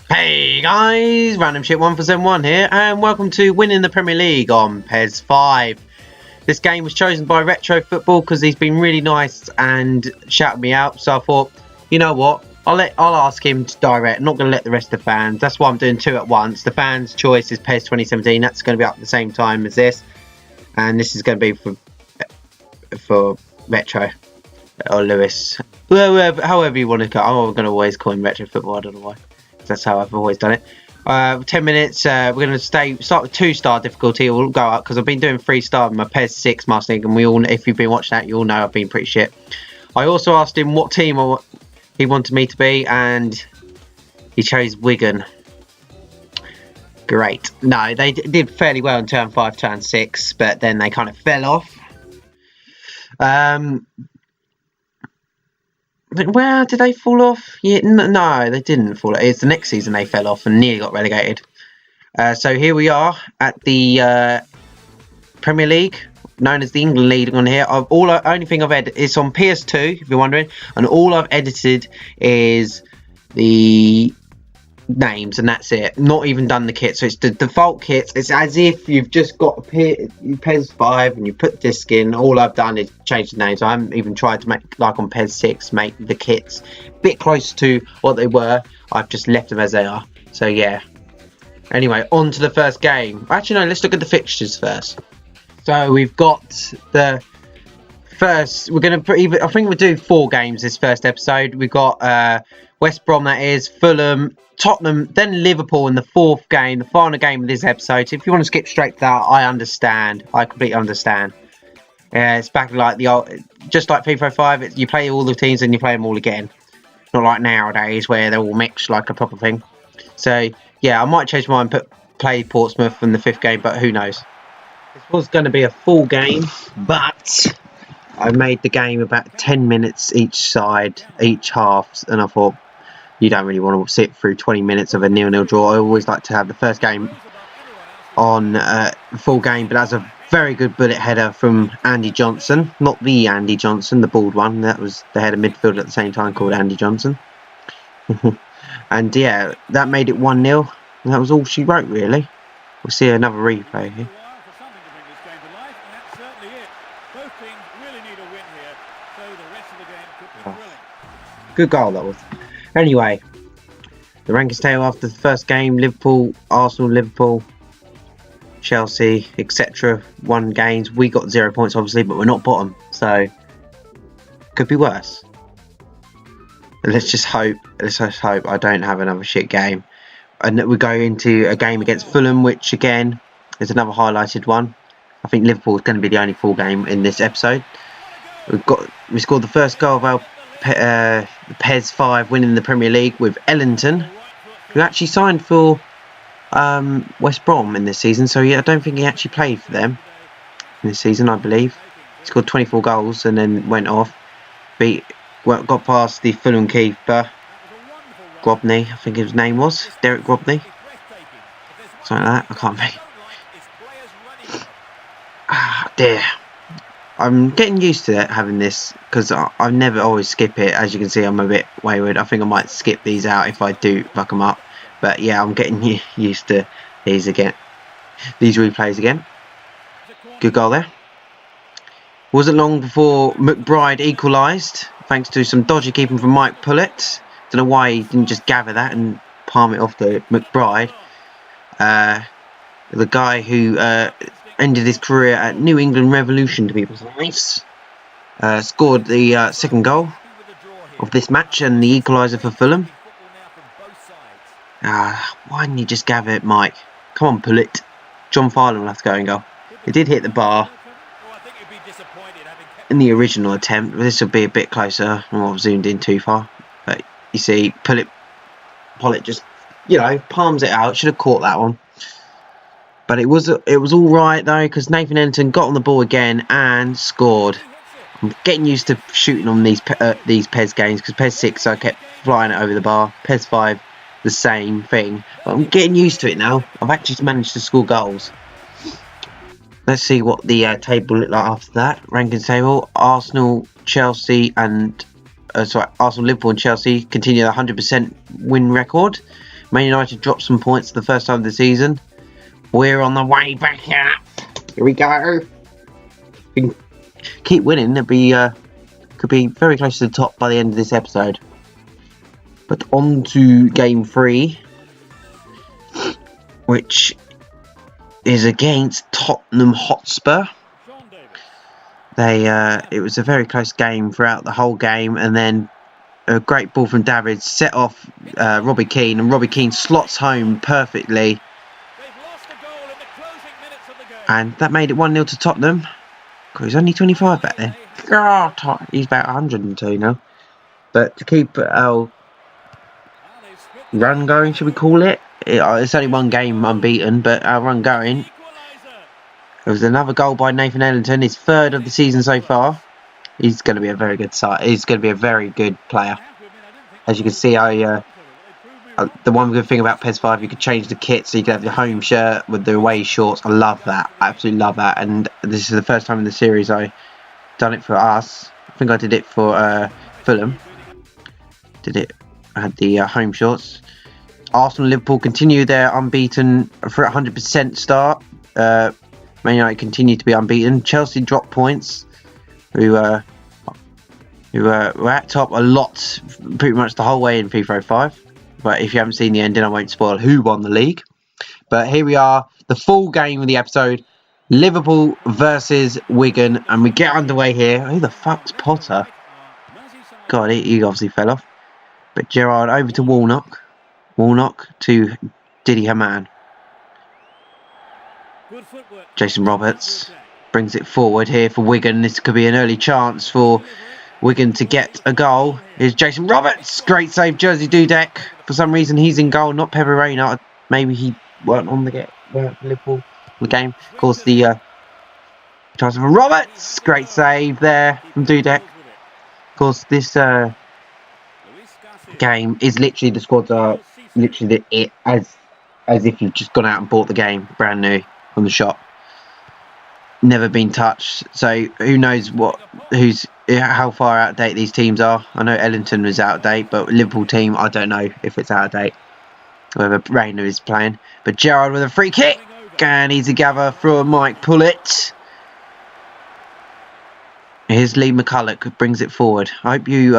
Hey guys, Random Shit 1471 here, and welcome to Winning the Premier League on PES 5. This game was chosen by Retro Football because he's been really nice and shouted me out, so I thought, you know what, I'll ask him to direct. I'm not going to let the rest of the fans. That's why I'm doing two at once. The fans' choice is PES 2017. That's going to be up at the same time as this, and this is going to be for Retro or Lewis, however you want to go. I'm going to always call him Retro Football. I don't know why. That's how I've always done it. 10 minutes. We're going to start with 2-star difficulty. We'll go up because I've been doing 3-star with my PES 6 Master League, and we all, if you've been watching that, you all know I've been pretty shit. I also asked him what team he wanted me to be, and he chose Wigan. Great. No, they did fairly well in turn 5, turn 6, but then they kind of fell off. Where did they fall off? Yeah, no, they didn't fall off. It's the next season they fell off and nearly got relegated. So here we are at the Premier League, known as the England League on here. Only thing I've edited is on PS2, if you're wondering, and all I've edited is the names, and that's it. Not even done the kit, so it's the default kits. It's as if you've just got a PES 5 and you put the disc in. All I've done is change the names. I haven't even tried to make, like on PES 6, make the kits a bit closer to what they were. I've just left them as they are. So yeah, anyway, on to the first game. Actually no, let's look at the fixtures first. So we've got the first, we're going to I think we'll do 4 games this first episode. We've got West Brom, that is, Fulham, Tottenham, then Liverpool in the 4th game, the final game of this episode. So if you want to skip straight to that, I understand. I completely understand. It's back like the old, just like FIFA 5, you play all the teams and you play them all again. Not like nowadays where they're all mixed like a proper thing. So yeah, I might change my mind, play Portsmouth in the 5th game, but who knows. This was going to be a full game, but I made the game about 10 minutes each side, each half, and I thought, you don't really want to sit through 20 minutes of a 0-0 draw. I always like to have the first game on full game, but that's a very good bullet header from Andy Johnson. Not the Andy Johnson, the bald one. That was the head of midfield at the same time called Andy Johnson. And yeah, that made it 1-0. And that was all she wrote, really. We'll see another replay here. Good goal that was. Anyway, the rankings table after the first game: Liverpool, Arsenal, Liverpool, Chelsea, etc. won games. We got 0 points, obviously, but we're not bottom, so could be worse. Let's just hope I don't have another shit game, and that we go into a game against Fulham, which again is another highlighted one. I think Liverpool is going to be the only full game in this episode. We scored the first goal of our PES 5 winning the Premier League with Ellington, who actually signed for West Brom in this season. So yeah, I don't think he actually played for them in this season. I believe he scored 24 goals and then went off. Got past the Fulham keeper, Grobney, I think his name was Derek Grobney, something like that. I can't remember. Ah dear. I'm getting used to it, having this, because I never always skip it. As you can see, I'm a bit wayward. I think I might skip these out if I do fuck them up. But yeah, I'm getting used to these replays again. Good goal there. Wasn't long before McBride equalised, thanks to some dodgy keeping from Mike Pullett. Don't know why he didn't just gather that and palm it off to McBride. The guy who ended his career at New England Revolution, to be precise. Scored the 2nd goal of this match and the equaliser for Fulham. Why didn't you just gather it, Mike? Come on, pull it. John Farland will have to go and goal. It did hit the bar in the original attempt. This will be a bit closer. I've zoomed in too far. But you see, Pullett just, palms it out. Should have caught that one. But it was all right though, because Nathan Ellington got on the ball again and scored. I'm getting used to shooting on these PES games, because PES 6 I kept flying it over the bar. PES 5 the same thing, but I'm getting used to it now. I've actually managed to score goals. Let's see what the table looked like after that. Ranking table: Arsenal, Chelsea, and Arsenal, Liverpool, and Chelsea continue the 100% win record. Man United dropped some points for the first time of the season. We're on the way back up. Here we go. We can keep winning. It'll be could be very close to the top by the end of this episode. But on to game 3, which is against Tottenham Hotspur. It was a very close game throughout the whole game, and then a great ball from David set off Robbie Keane, and Robbie Keane slots home perfectly. And that made it 1-0 to Tottenham. God, he's only 25 back then. God, he's about 102 now. But to keep our run going, should we call it? It's only one game unbeaten, but our run going. There was another goal by Nathan Ellington, his 3rd of the season so far. He's going to be a very good He's going to be a very good player. As you can see, the one good thing about PES 5, you could change the kit, so you could have your home shirt with the away shorts. I love that. I absolutely love that. And this is the first time in the series I done it for us. I think I did it for Fulham. I had the home shorts. Arsenal, Liverpool continue their unbeaten for 100% start. Man United continue to be unbeaten. Chelsea dropped points. Who were at top a lot, pretty much the whole way in FIFA 05. But if you haven't seen the ending, I won't spoil who won the league. But here we are, the full game of the episode. Liverpool versus Wigan. And we get underway here. Who the fuck's Potter? God, he obviously fell off. But Gerrard over to Warnock. Warnock to Didi Hamann. Jason Roberts brings it forward here for Wigan. This could be an early chance for Wigan to get a goal. Here's Jason Roberts. Great save, Jersey Dudek. For some reason, he's in goal, not Pepe Reina. Maybe he weren't on Liverpool the game. Of course, the chance for Roberts. Great save there from Dudek. Of course, this game is literally, the squads are literally as if you've just gone out and bought the game brand new from the shop. Never been touched, so who knows how far out of date these teams are. I know Ellington was out of date, but Liverpool team, I don't know if it's out of date, whether Reina is playing. But Gerrard with a free kick, and easy gather from Mike Pullett. Here's Lee McCulloch, brings it forward. I hope you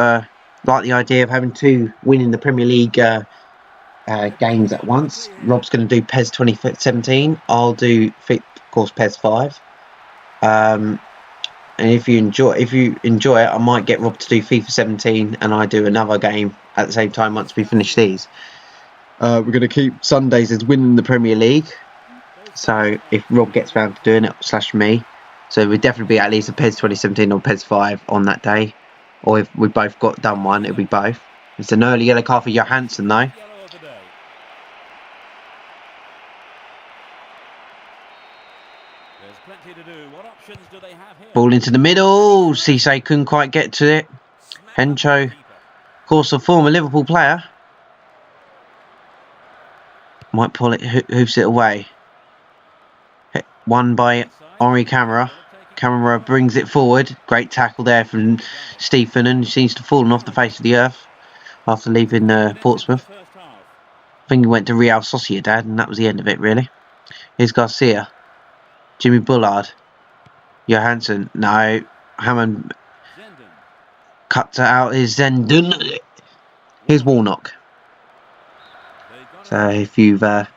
like the idea of having 2 winning the Premier League games at once. Rob's going to do PES 2017. I'll do, of course, PES 5. And if you enjoy it, I might get Rob to do FIFA 17, and I do another game at the same time once we finish these. We're going to keep Sundays as winning the Premier League. So if Rob gets round to doing it, / me. So we'd definitely be at least a PES 2017 or PES 5 on that day. Or if we both got done one, it'll be both. It's an early yellow card for Johansson though. Ball into the middle. Cisse couldn't quite get to it. Hencho, of course, a former Liverpool player. Might pull it, hoofs it away. Won by Henri Camara. Camara brings it forward. Great tackle there from Stephen, and he seems to have fallen off the face of the earth after leaving Portsmouth. I think he went to Real Sociedad, and that was the end of it, really. Here's Garcia. Jimmy Bullard. Johansson. No. Hammond cuts it out. Is Zendon. Here's Warnock. So if you've... why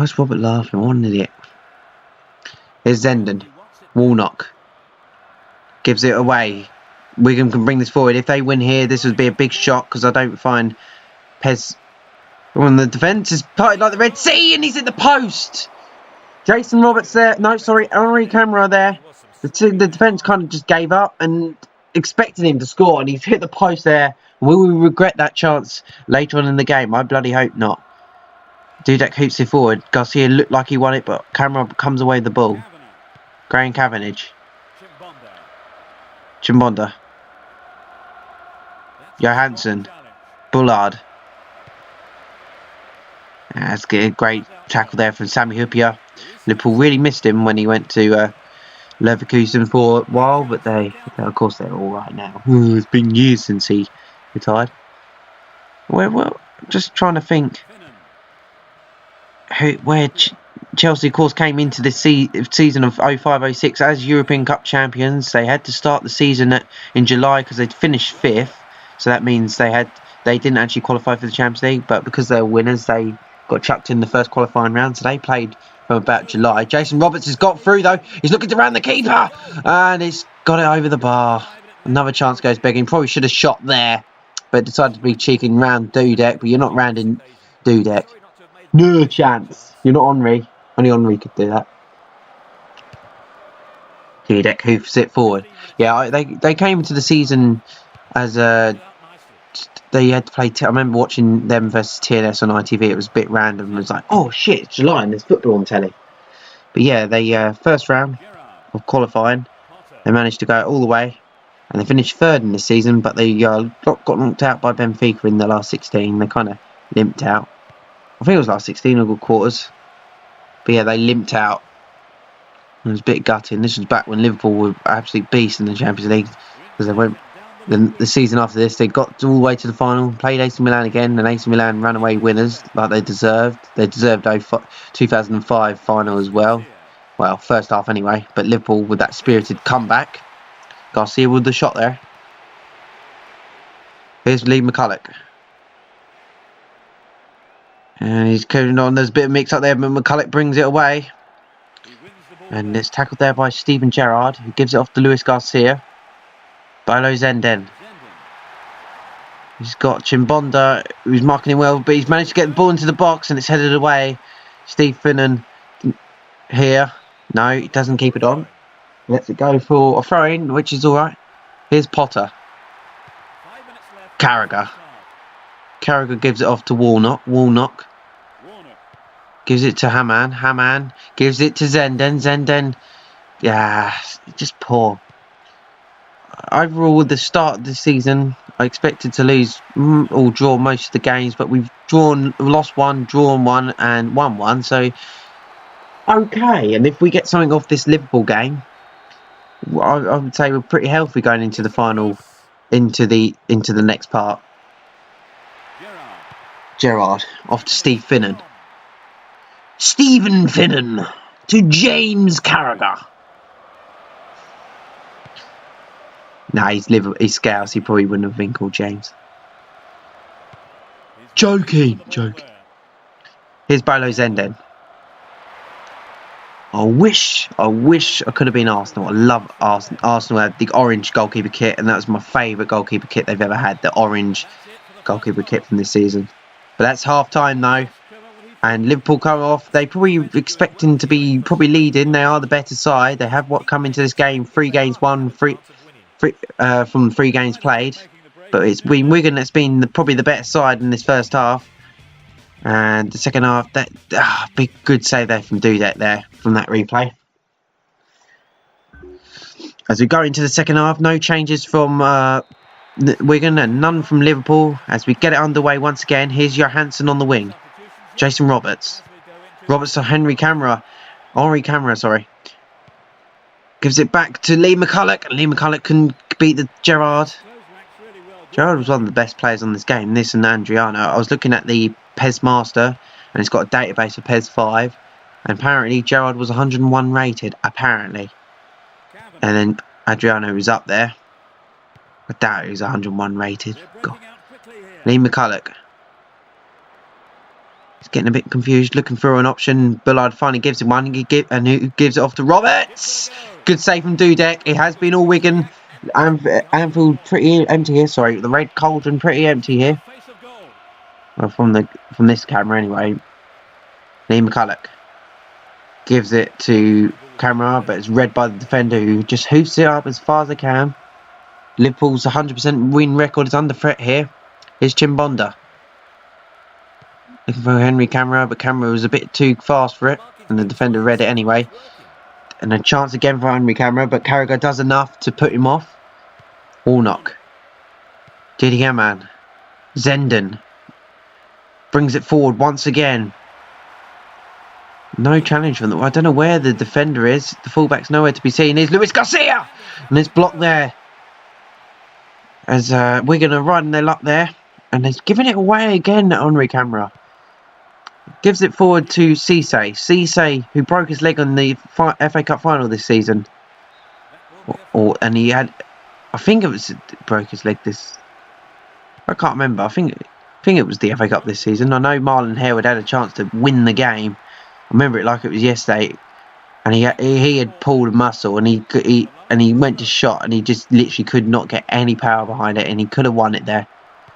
is Robert laughing? What an idiot. Here's Zendon. Warnock. Gives it away. Wigan can bring this forward. If they win here, this would be a big shock, because I don't find PES... When the defence is parted like the Red Sea, and he's in the post. Jason Roberts there. No, sorry, Henri Camara there. The defence kind of just gave up and expected him to score, and he's hit the post there. Will we regret that chance later on in the game? I bloody hope not. Dudek hoops it forward. Garcia looked like he won it, but Camera comes away with the ball. Graham Cavendish. Chimbonda. Johansson. Bullard. That's a great tackle there from Sami Hyypiä. Liverpool really missed him when he went to Leverkusen for a while, but of course they're all right now. It's been years since he retired. Well, just trying to think where Chelsea, of course, came into this season of 05-06 as European Cup champions. They had to start the season in July because they'd finished 5th, so that means they didn't actually qualify for the Champions League, but because they were winners, they got chucked in the first qualifying round, so they played from about July. Jason Roberts has got through though. He's looking to round the keeper, and he's got it over the bar. Another chance goes begging. Probably should have shot there, but decided to be cheeky and round Dudek. But you're not rounding Dudek. No chance. You're not Henry. Only Henry could do that. Dudek hoofs it forward. Yeah, they came into the season as they had to play. I remember watching them versus TNS on ITV. It was a bit random. It was like, oh shit, it's July and there's football on telly. But yeah, they first round of qualifying, they managed to go all the way, and they finished 3rd in the season. But they got knocked out by Benfica in the last 16. They kind of limped out. I think it was last 16 or good quarters. But yeah, they limped out. It was a bit gutting. This was back when Liverpool were absolute beasts in the Champions League, because they went. The season after this, they got all the way to the final, played AC Milan again, and AC Milan ran away winners like they deserved. They deserved 2005 final as well. Well, first half anyway, but Liverpool with that spirited comeback. Garcia with the shot there. Here's Lee McCulloch. And he's carrying on. There's a bit of mix up there, but McCulloch brings it away. And it's tackled there by Steven Gerrard, who gives it off to Luis Garcia. Bolo Zenden. He's got Chimbonda, who's marking him well, but he's managed to get the ball into the box and it's headed away. Steve Finnan here. No, he doesn't keep it on. Lets it go for a throw-in, which is alright. Here's Potter. Carragher. Carragher gives it off to Warnock. Gives it to Haman. Haman gives it to Zenden. Zenden. Yeah, just poor. Overall, with the start of the season, I expected to lose or draw most of the games, but we've lost one, drawn one, and won one. So, okay. And if we get something off this Liverpool game, I would say we're pretty healthy going into the final, into the next part. Gerrard off to Steve Finnan. Stephen Finnan to James Carragher. Nah, he's Scouse. He probably wouldn't have been called James. Joking. Here's Bolo Zenden. I wish I could have been Arsenal. I love Arsenal. Arsenal had the orange goalkeeper kit, and that was my favourite goalkeeper kit they've ever had. The orange goalkeeper kit from this season. But that's half time though. And Liverpool come off. They probably expecting to be leading. They are the better side. They have come into this game 3 games won, from 3 games played, but it's been Wigan that's been probably the better side in this first half, and the second half big good save there from Dudek there from that replay. As we go into the second half, no changes from Wigan and none from Liverpool as we get it underway once again. Here's Johansson on the wing, Jason Roberts to Henry Camera, sorry. Gives it back to Lee McCulloch, and Lee McCulloch can beat the Gerrard. Gerrard was one of the best players on this game, this and Adriano. I was looking at the PES Master, and it's got a database of PES 5, and apparently Gerrard was 101 rated, apparently. And then Adriano was up there. I doubt he was 101 rated. God. Lee McCulloch. He's getting a bit confused, looking for an option. Bullard finally gives him one, and who gives it off to Roberts. Good save from Dudek. It has been all Wigan. Anfield pretty empty here. Sorry, the Red Cauldron pretty empty here. Well, from this camera anyway. Lee McCulloch gives it to Camera, but it's read by the defender who just hoofs it up as far as they can. Liverpool's 100% win record is under threat here. Here's Chimbonda. Looking for Henry Camera, but Camera was a bit too fast for it, and the defender read it anyway. And a chance again for Henry Camera, but Carragher does enough to put him off. Warnock. Didi Hamann. Zenden. Brings it forward once again. No challenge from them. I don't know where the defender is. The fullback's nowhere to be seen. Here's Luis Garcia! And it's blocked there. As Wigan are riding their luck there. And he's giving it away again, Henry Camera. Gives it forward to Cisse. Cisse, who broke his leg on the FA Cup final this season. And he had... I think it was... broke his leg this... I can't remember. I think it was the FA Cup this season. I know Marlon Harewood had a chance to win the game. I remember it like it was yesterday. And he had pulled a muscle. And he went to shot. And he just literally could not get any power behind it. And he could have won it there.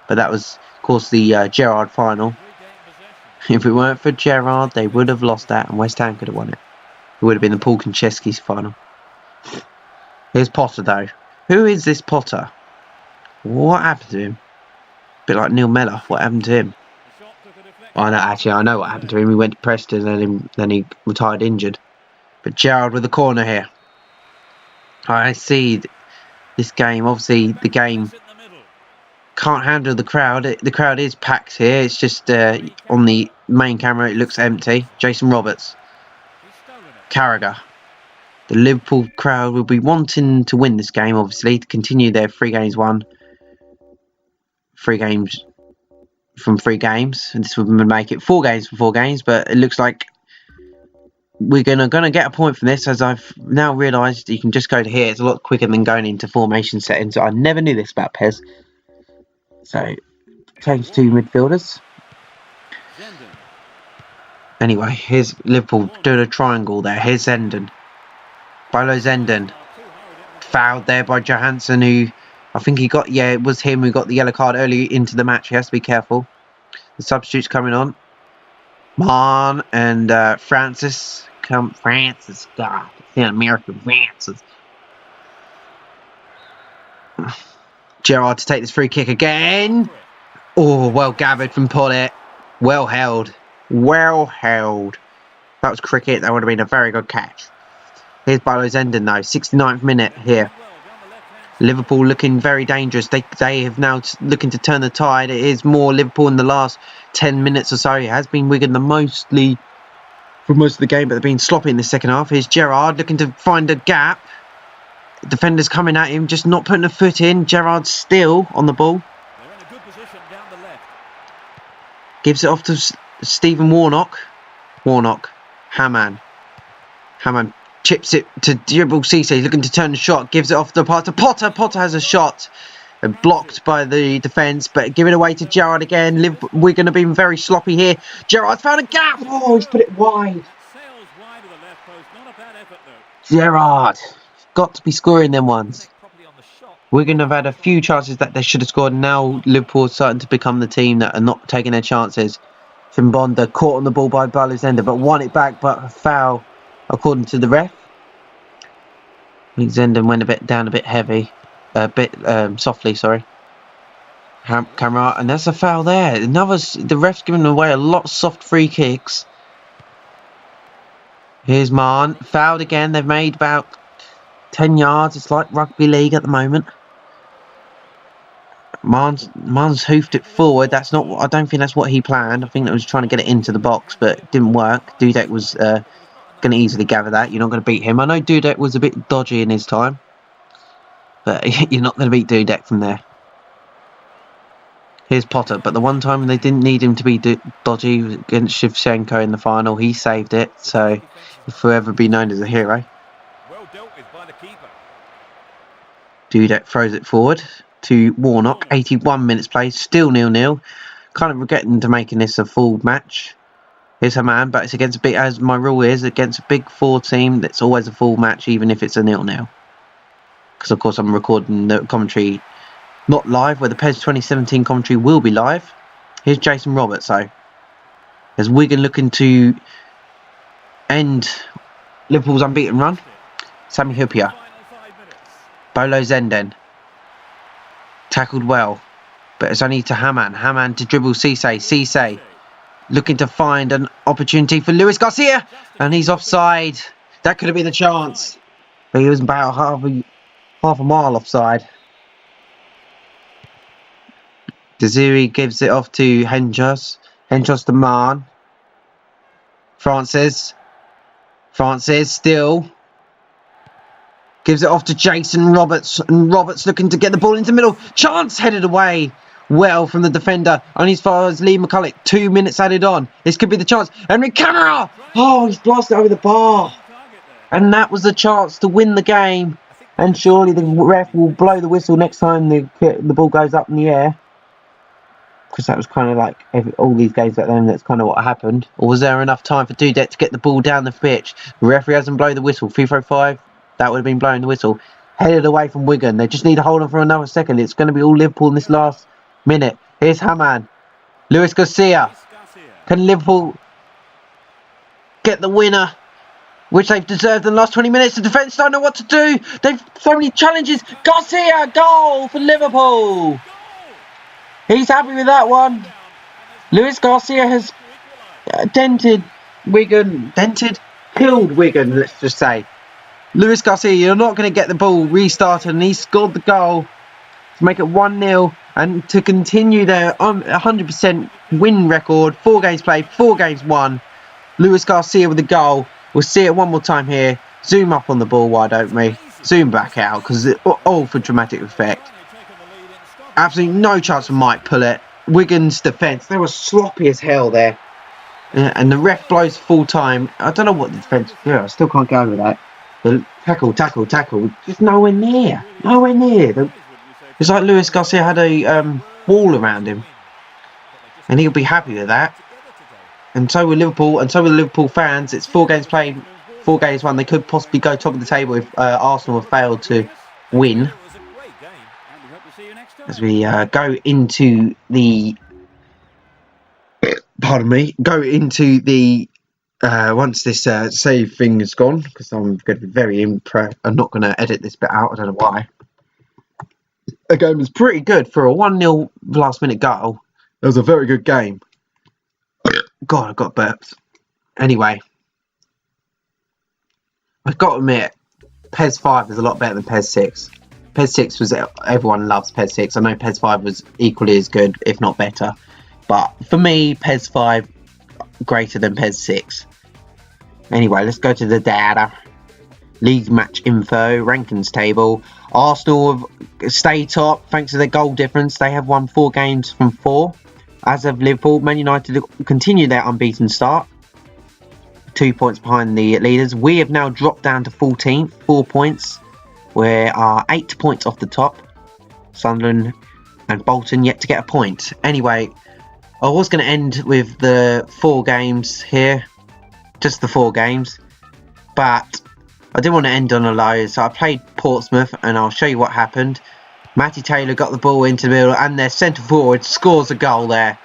But that was, of course, the Gerrard final. If it weren't for Gerrard, they would have lost that, and West Ham could have won it. It would have been the Paul Konchesky's final. Here's Potter, though. Who is this Potter? What happened to him? A bit like Neil Mellor. What happened to him? Oh, no, actually, I know what happened to him. He went to Preston, and then he retired injured. But Gerrard with the corner here. I see this game. Obviously, the game can't handle the crowd. The crowd is packed here. It's just on the main camera it looks empty. Jason Roberts. Carragher. The Liverpool crowd will be wanting to win this game, obviously, to continue their 3 games won. 3 games from 3 games. And this would make it 4 games from 4 games, but it looks like we're gonna get a point from this, as I've now realised you can just go to here. It's a lot quicker than going into formation settings. I never knew this about PES. So, change to midfielders. Anyway, here's Liverpool doing a triangle there. Here's Zenden. Bolo Zenden. Fouled there by Johansson, who I think he got, yeah, it was him who got the yellow card early into the match. He has to be careful. The substitutes coming on. Marn and Francis. Francis, God. It's an American Francis. Gerrard to take this free kick again. Oh, well gathered from Pollett. Well held. Well held. That was cricket. That would have been a very good catch. Here's Bolo Zenden though. 69th minute here. Liverpool looking very dangerous. They have now looking to turn the tide. It is more Liverpool in the last 10 minutes or so. It has been Wigan mostly for most of the game, but they've been sloppy in the second half. Here's Gerrard looking to find a gap. Defenders coming at him, just not putting a foot in. Gerrard still on the ball. They're in a good position down the left. Gives it off to Stephen Warnock. Warnock. Hamann. Hamann chips it to dribble Cisse. He's looking to turn the shot. Gives it off the pass to Potter. Potter has a shot. Blocked by the defence, but give it away to Gerrard again. We're going to be very sloppy here. Gerrard's found a gap. Oh, he's put it wide. Sails wide of the left post. Not a bad effort though. Gerrard. Got to be scoring them ones. We're going to have had a few chances that they should have scored. Now Liverpool are starting to become the team that are not taking their chances. Fimbonda caught on the ball by Bolo Zenden, but won it back, but a foul according to the ref. I think Zenden went down a bit heavy. A bit softly, sorry. Camera, and that's a foul there. The ref's giving away a lot of soft free kicks. Here's Marn. Fouled again. They've made about 10 yards. It's like rugby league at the moment. Marn's hoofed it forward. That's not. I don't think that's what he planned. I think that was trying to get it into the box, but it didn't work. Dudek was going to easily gather that. You're not going to beat him. I know Dudek was a bit dodgy in his time, but you're not going to beat Dudek from there. Here's Potter, but the one time they didn't need him to be dodgy was against Shevchenko in the final. He saved it, so he'll forever be known as a hero. Well dealt with by the keeper. Dudek throws it forward to Warnock. 81 minutes played, still 0-0. Kind of regretting to making this a full match. Here's Hamann, but it's against a big, as my rule is, against a big 4 team. That's always a full match, even if it's a 0-0. Because of course I'm recording the commentary not live, where the PES 2017 commentary will be live. Here's Jason Roberts, though. There's Wigan looking to end Liverpool's unbeaten run. Sami Hyypiä. Bolo Zenden. Tackled well. But it's only to Hamann. Hamann to dribble Cisse. Cisse looking to find an opportunity for Luis Garcia, and he's offside. That could have been a chance, but he was about half a mile offside. Desiri gives it off to Henchos. Henchos to Marn. Francis still gives it off to Jason Roberts, and Roberts looking to get the ball into the middle. Chance headed away well from the defender. Only as far as Lee McCulloch. 2 minutes added on. This could be the chance. Henry Camara! Oh, he's blasted over the bar. And that was the chance to win the game. And surely the ref will blow the whistle next time the ball goes up in the air. Because that was kind of like all these games back then, that's kind of what happened. Or was there enough time for Dudek to get the ball down the pitch? The referee hasn't blown the whistle. FIFA 5, that would have been blowing the whistle. Headed away from Wigan. They just need to hold on for another second. It's going to be all Liverpool in this last minute. Here's Hamann. Luis Garcia. Can Liverpool get the winner, which they've deserved in the last 20 minutes? The defence don't know what to do. They've so many challenges. Garcia, goal for Liverpool. He's happy with that one. Luis Garcia has killed Wigan, let's just say. Luis Garcia, you're not going to get the ball restarted, and he scored the goal to make it 1-0 and to continue their 100% win record. 4 games played, 4 games won. Luis Garcia with the goal. We'll see it one more time here. Zoom up on the ball, why don't we? Zoom back out, because it's all for dramatic effect. Absolutely no chance for Mike Pullett. Wigan's defence, they were sloppy as hell there. And the ref blows full time. I don't know what the defence do. I still can't get over that. The tackle. Just nowhere near. It's like Luis Garcia had a wall around him. And he'll be happy with that. And so will Liverpool, and so will the Liverpool fans. It's 4 games played, 4 games won. They could possibly go top of the table if Arsenal have failed to win. As we go into the... once this save thing is gone, because I'm going to be very impressed. I'm not going to edit this bit out, I don't know why. The game was pretty good for a 1-0 last minute goal. It was a very good game. God, I've got burps. Anyway, I've got to admit, PES 5 is a lot better than PES 6. PES 6 was, everyone loves PES 6. I know PES 5 was equally as good, if not better. But for me, PES 5 greater than PES 6. Anyway, let's go to the data. League match info, rankings table. Arsenal have stayed top thanks to their goal difference. They have won 4 games from 4. As of Liverpool, Man United continue their unbeaten start. 2 points behind the leaders. We have now dropped down to 14th, 4 points. We are 8 points off the top. Sunderland and Bolton yet to get a point. Anyway, I was going to end with the 4 games here. Just the 4 games. But I didn't want to end on a low, so I played Portsmouth, and I'll show you what happened. Matty Taylor got the ball into the middle, and their centre forward scores a goal there.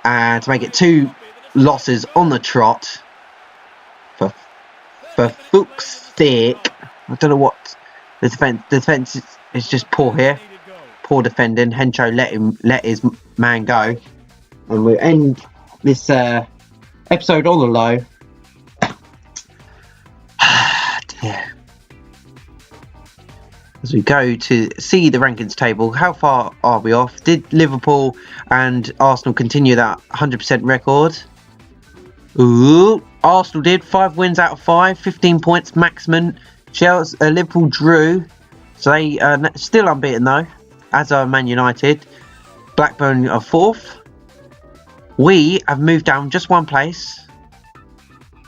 And to make it 2 losses on the trot. For fuck's sake. I don't know what... The defence is just poor here. Poor defending. Hencho let his man go. And we'll end this episode on the low. Dear. As we go to see the rankings table, how far are we off? Did Liverpool and Arsenal continue that 100% record? Ooh, Arsenal did. 5 wins out of 5, 15 points maximum. Chelsea, Liverpool drew, so they are still unbeaten though, as are Man United. Blackburn are 4th. We have moved down just 1 place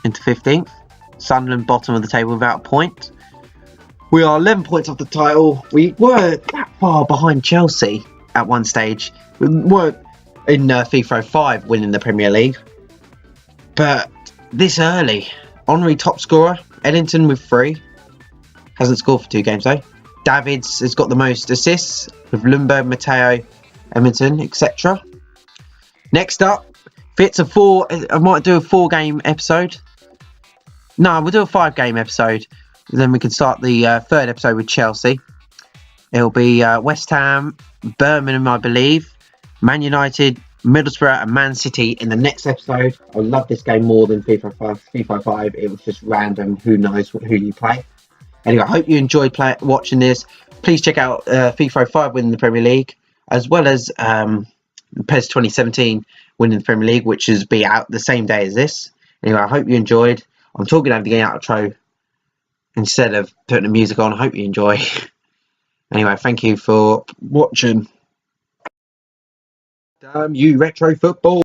into 15th. Sunderland bottom of the table without a point. We are 11 points off the title. We were that far behind Chelsea at one stage. We weren't in FIFA 5 winning the Premier League. But this early, honorary top scorer, Eddington with 3. Hasn't scored for 2 games though. Davids has got the most assists with Lumbo, Matteo, Edmonton, etc. Next up, Fitz I might do a 4-game episode. No, we'll do a 5-game episode. Then we can start the 3rd episode with Chelsea. It'll be West Ham, Birmingham, I believe, Man United, Middlesbrough and Man City in the next episode. I love this game more than FIFA 5. It was just random. Who knows who you play? Anyway, I hope you enjoyed watching this. Please check out FIFA 5 winning the Premier League, as well as PES 2017 winning the Premier League, which is be out the same day as this. Anyway, I hope you enjoyed. I'm talking over the game outro instead of putting the music on. I hope you enjoy. Anyway, thank you for watching. Damn you, retro football.